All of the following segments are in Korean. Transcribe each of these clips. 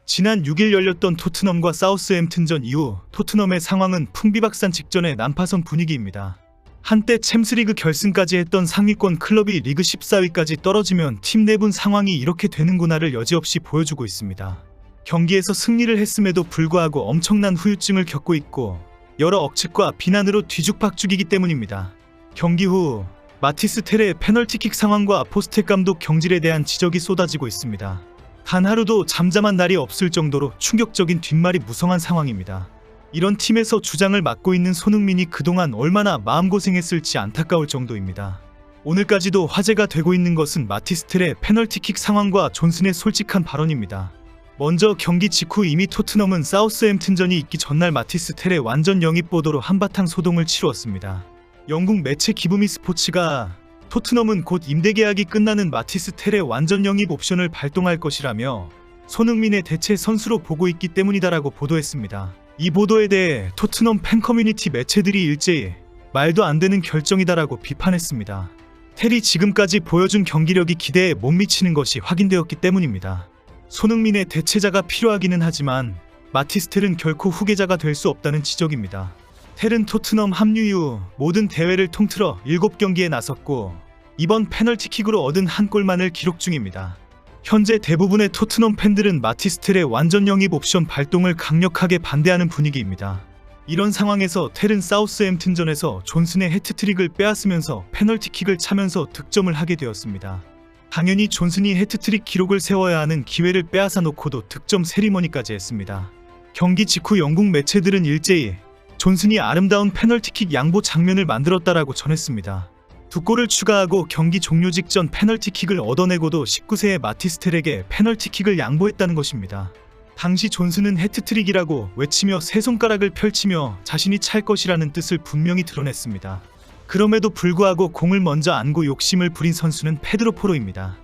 지난 6일 열렸던 토트넘과 사우스햄튼전 이후 토트넘의 상황은 풍비박산 직전의 난파선 분위기입니다. 한때 챔스리그 결승까지 했던 상위권 클럽이 리그 14위까지 떨어지면 팀 내분 상황이 이렇게 되는구나를 여지없이 보여주고 있습니다. 경기에서 승리를 했음에도 불구하고 엄청난 후유증을 겪고 있고 여러 억측과 비난으로 뒤죽박죽이기 때문입니다. 경기 후 마티스 테레의 페널티킥 상황과 포스텍 감독 경질에 대한 지적이 쏟아지고 있습니다. 단 하루도 잠잠한 날이 없을 정도로 충격적인 뒷말이 무성한 상황입니다. 이런 팀에서 주장을 맡고 있는 손흥민이 그동안 얼마나 마음고생했을지 안타까울 정도입니다. 오늘까지도 화제가 되고 있는 것은 마티스 테레의 페널티킥 상황과 존슨의 솔직한 발언입니다. 먼저 경기 직후 이미 토트넘은 사우스햄튼전이 있기 전날 마티스 테레 완전 영입 보도로 한바탕 소동을 치루었습니다. 영국 매체 기브미 스포츠가 토트넘은 곧 임대 계약이 끝나는 마티스 테레 완전 영입 옵션을 발동할 것이라며 손흥민의 대체 선수로 보고 있기 때문이다라고 보도했습니다. 이 보도에 대해 토트넘 팬 커뮤니티 매체들이 일제히 말도 안 되는 결정이다라고 비판했습니다. 테리 지금까지 보여준 경기력이 기대에 못 미치는 것이 확인되었기 때문입니다. 손흥민의 대체자가 필요하기는 하지만 마티스 텔은 결코 후계자가 될 수 없다는 지적입니다. 텔은 토트넘 합류 이후 모든 대회를 통틀어 7경기에 나섰고 이번 페널티킥으로 얻은 한 골만을 기록 중입니다. 현재 대부분의 토트넘 팬들은 마티스 텔의 완전 영입 옵션 발동을 강력하게 반대하는 분위기입니다. 이런 상황에서 텔은 사우스햄튼전에서 존슨의 해트트릭을 빼앗으면서 페널티킥을 차면서 득점을 하게 되었습니다. 당연히 존슨이 해트트릭 기록을 세워야 하는 기회를 빼앗아 놓고도 득점 세리머니까지 했습니다. 경기 직후 영국 매체들은 일제히 존슨이 아름다운 페널티킥 양보 장면을 만들었다라고 전했습니다. 두 골을 추가하고 경기 종료 직전 페널티킥을 얻어내고도 19세의 마티스 텔에게 페널티킥을 양보했다는 것입니다. 당시 존슨은 해트트릭이라고 외치며 세 손가락을 펼치며 자신이 찰 것이라는 뜻을 분명히 드러냈습니다. 그럼에도 불구하고 공을 먼저 안고 욕심을 부린 선수는 페드로 포로입니다.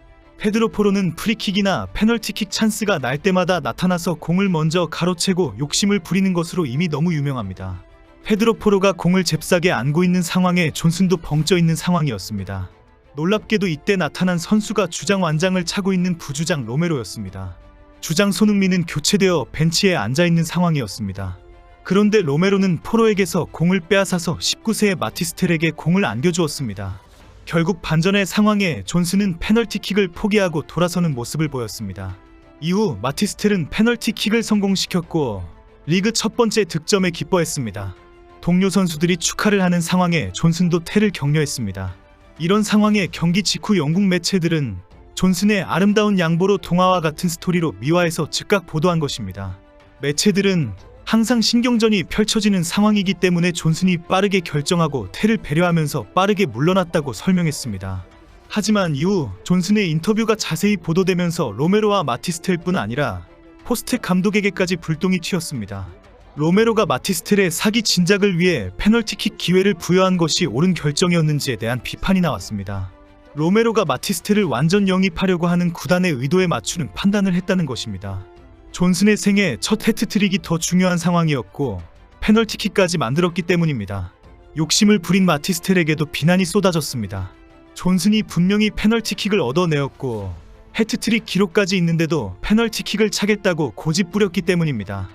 페드로 포로는 프리킥이나 페널티킥 찬스가 날 때마다 나타나서 공을 먼저 가로채고 욕심을 부리는 것으로 이미 너무 유명합니다. 페드로 포로가 공을 잽싸게 안고 있는 상황에 존슨도 벙쪄 있는 상황이었습니다. 놀랍게도 이때 나타난 선수가 주장 완장을 차고 있는 부주장 로메로였습니다. 주장 손흥민은 교체되어 벤치에 앉아있는 상황이었습니다. 그런데 로메로는 포로에게서 공을 빼앗아서 19세의 마티스 텔에게 공을 안겨주었습니다. 결국 반전의 상황에 존슨은 페널티킥을 포기하고 돌아서는 모습을 보였습니다. 이후 마티스 텔은 페널티킥을 성공시켰고 리그 첫 번째 득점에 기뻐했습니다. 동료 선수들이 축하를 하는 상황에 존슨도 텔을 격려했습니다. 이런 상황에 경기 직후 영국 매체들은 존슨의 아름다운 양보로 동화와 같은 스토리로 미화해서 즉각 보도한 것입니다. 매체들은 항상 신경전이 펼쳐지는 상황이기 때문에 존슨이 빠르게 결정하고 텔을 배려하면서 빠르게 물러났다고 설명했습니다. 하지만 이후 존슨의 인터뷰가 자세히 보도되면서 로메로와 마티스 텔뿐 아니라 포스텍 감독에게까지 불똥이 튀었습니다. 로메로가 마티스 텔의 사기 진작을 위해 페널티킥 기회를 부여한 것이 옳은 결정이었는지에 대한 비판이 나왔습니다. 로메로가 마티스 텔을 완전 영입하려고 하는 구단의 의도에 맞추는 판단을 했다는 것입니다. 존슨의 생애 첫 해트트릭이 더 중요한 상황이었고 페널티킥까지 만들었기 때문입니다. 욕심을 부린 마티스 텔에게도 비난이 쏟아졌습니다. 존슨이 분명히 페널티킥을 얻어내었고 해트트릭 기록까지 있는데도 페널티킥을 차겠다고 고집 부렸기 때문입니다.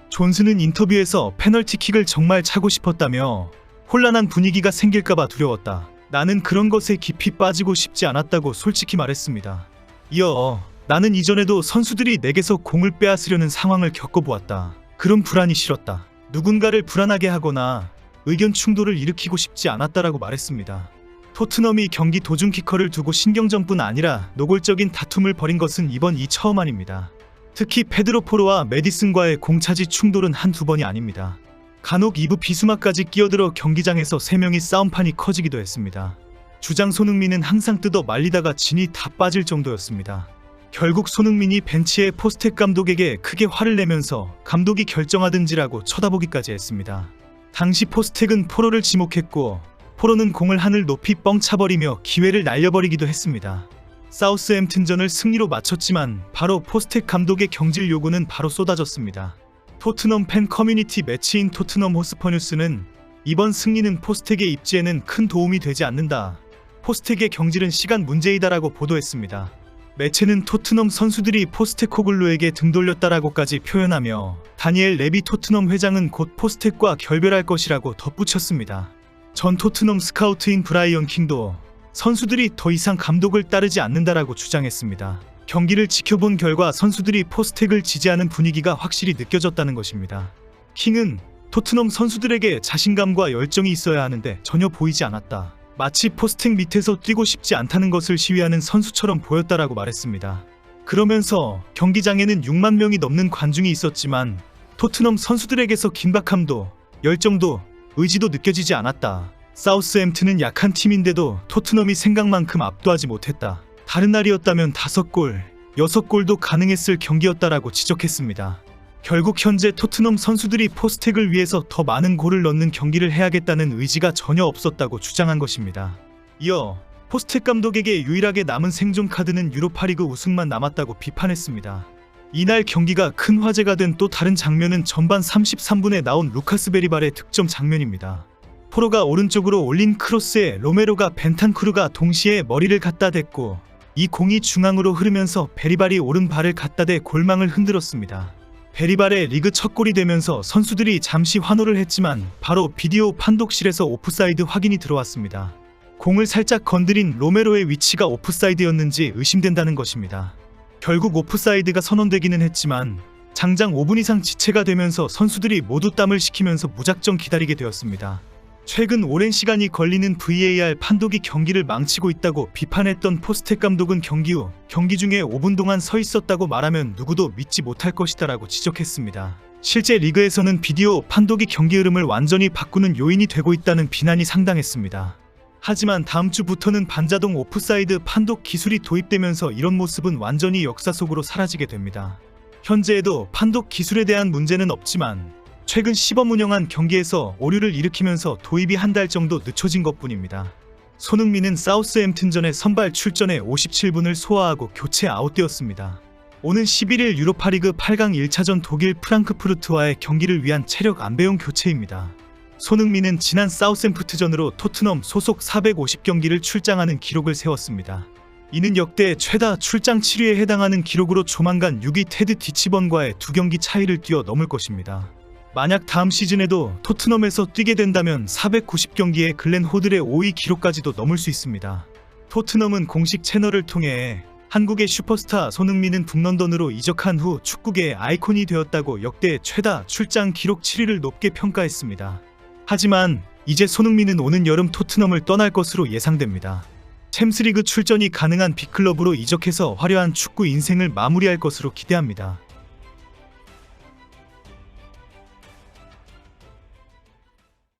존슨은 인터뷰에서 페널티킥을 정말 차고 싶었다며 혼란한 분위기가 생길까봐 두려웠다. 나는 그런 것에 깊이 빠지고 싶지 않았다고 솔직히 말했습니다. 이어 나는 이전에도 선수들이 내게서 공을 빼앗으려는 상황을 겪어보았다. 그런 불안이 싫었다. 누군가를 불안하게 하거나 의견 충돌을 일으키고 싶지 않았다라고 말했습니다. 토트넘이 경기 도중 키커를 두고 신경전뿐 아니라 노골적인 다툼을 벌인 것은 이번이 처음 아닙니다. 특히 페드로 포로와 메디슨과의 공차지 충돌은 한두 번이 아닙니다. 간혹 2부 비수마까지 끼어들어 경기장에서 3명이 싸움판이 커지기도 했습니다. 주장 손흥민은 항상 뜯어 말리다가 진이 다 빠질 정도였습니다. 결국 손흥민이 벤치에 포스텍 감독에게 크게 화를 내면서 감독이 결정하든지라고 쳐다보기까지 했습니다. 당시 포스텍은 포로를 지목했고 포로는 공을 하늘 높이 뻥 차버리며 기회를 날려버리기도 했습니다. 사우스햄튼전을 승리로 마쳤지만 바로 포스텍 감독의 경질 요구는 바로 쏟아졌습니다. 토트넘 팬 커뮤니티 매체인 토트넘 호스퍼 뉴스는 이번 승리는 포스텍의 입지에는 큰 도움이 되지 않는다. 포스텍의 경질은 시간 문제이다라고 보도했습니다. 매체는 토트넘 선수들이 포스테코글루에게 등 돌렸다라고까지 표현하며 다니엘 레비 토트넘 회장은 곧 포스텍과 결별할 것이라고 덧붙였습니다. 전 토트넘 스카우트인 브라이언 킹도 선수들이 더 이상 감독을 따르지 않는다라고 주장했습니다. 경기를 지켜본 결과 선수들이 포스텍을 지지하는 분위기가 확실히 느껴졌다는 것입니다. 킹은 토트넘 선수들에게 자신감과 열정이 있어야 하는데 전혀 보이지 않았다. 마치 포스텍 밑에서 뛰고 싶지 않다는 것을 시위하는 선수처럼 보였다라고 말했습니다. 그러면서 경기장에는 6만 명이 넘는 관중이 있었지만 토트넘 선수들에게서 긴박함도 열정도 의지도 느껴지지 않았다. 사우스햄튼은 약한 팀인데도 토트넘이 생각만큼 압도하지 못했다. 다른 날이었다면 5골, 6골도 가능했을 경기였다라고 지적했습니다. 결국 현재 토트넘 선수들이 포스텍을 위해서 더 많은 골을 넣는 경기를 해야겠다는 의지가 전혀 없었다고 주장한 것입니다. 이어 포스텍 감독에게 유일하게 남은 생존 카드는 유로파리그 우승만 남았다고 비판했습니다. 이날 경기가 큰 화제가 된 또 다른 장면은 전반 33분에 나온 루카스 베리발의 득점 장면입니다. 포로가 오른쪽으로 올린 크로스에 로메로가 벤탄쿠르가 동시에 머리를 갖다 댔고 이 공이 중앙으로 흐르면서 베리발이 오른발을 갖다 대 골망을 흔들었습니다. 베리발의 리그 첫 골이 되면서 선수들이 잠시 환호를 했지만 바로 비디오 판독실에서 오프사이드 확인이 들어왔습니다. 공을 살짝 건드린 로메로의 위치가 오프사이드였는지 의심된다는 것입니다. 결국 오프사이드가 선언되기는 했지만 장장 5분 이상 지체가 되면서 선수들이 모두 땀을 식히면서 무작정 기다리게 되었습니다. 최근 오랜 시간이 걸리는 VAR 판독이 경기를 망치고 있다고 비판했던 포스텍 감독은 경기 후 경기 중에 5분 동안 서 있었다고 말하면 누구도 믿지 못할 것이다라고 지적했습니다. 실제 리그에서는 비디오 판독이 경기 흐름을 완전히 바꾸는 요인이 되고 있다는 비난이 상당했습니다. 하지만 다음 주부터는 반자동 오프사이드 판독 기술이 도입되면서 이런 모습은 완전히 역사 속으로 사라지게 됩니다. 현재에도 판독 기술에 대한 문제는 없지만 최근 시범 운영한 경기에서 오류를 일으키면서 도입이 한 달 정도 늦춰진 것뿐입니다. 손흥민은 사우스햄튼전에 선발 출전해 57분을 소화하고 교체 아웃되었습니다. 오는 11일 유로파리그 8강 1차전 독일 프랑크푸르트와의 경기를 위한 체력 안배용 교체입니다. 손흥민은 지난 사우스햄프트전으로 토트넘 소속 450경기를 출장하는 기록을 세웠습니다. 이는 역대 최다 출장 7위에 해당하는 기록으로 조만간 6위 테드 디치번과의 2경기 차이를 뛰어넘을 것입니다. 만약 다음 시즌에도 토트넘에서 뛰게 된다면 490경기의 글렌 호들의 5위 기록까지도 넘을 수 있습니다. 토트넘은 공식 채널을 통해 한국의 슈퍼스타 손흥민은 북런던으로 이적한 후 축구계의 아이콘이 되었다고 역대 최다 출장 기록 7위를 높게 평가했습니다. 하지만 이제 손흥민은 오는 여름 토트넘을 떠날 것으로 예상됩니다. 챔스리그 출전이 가능한 빅클럽으로 이적해서 화려한 축구 인생을 마무리할 것으로 기대합니다.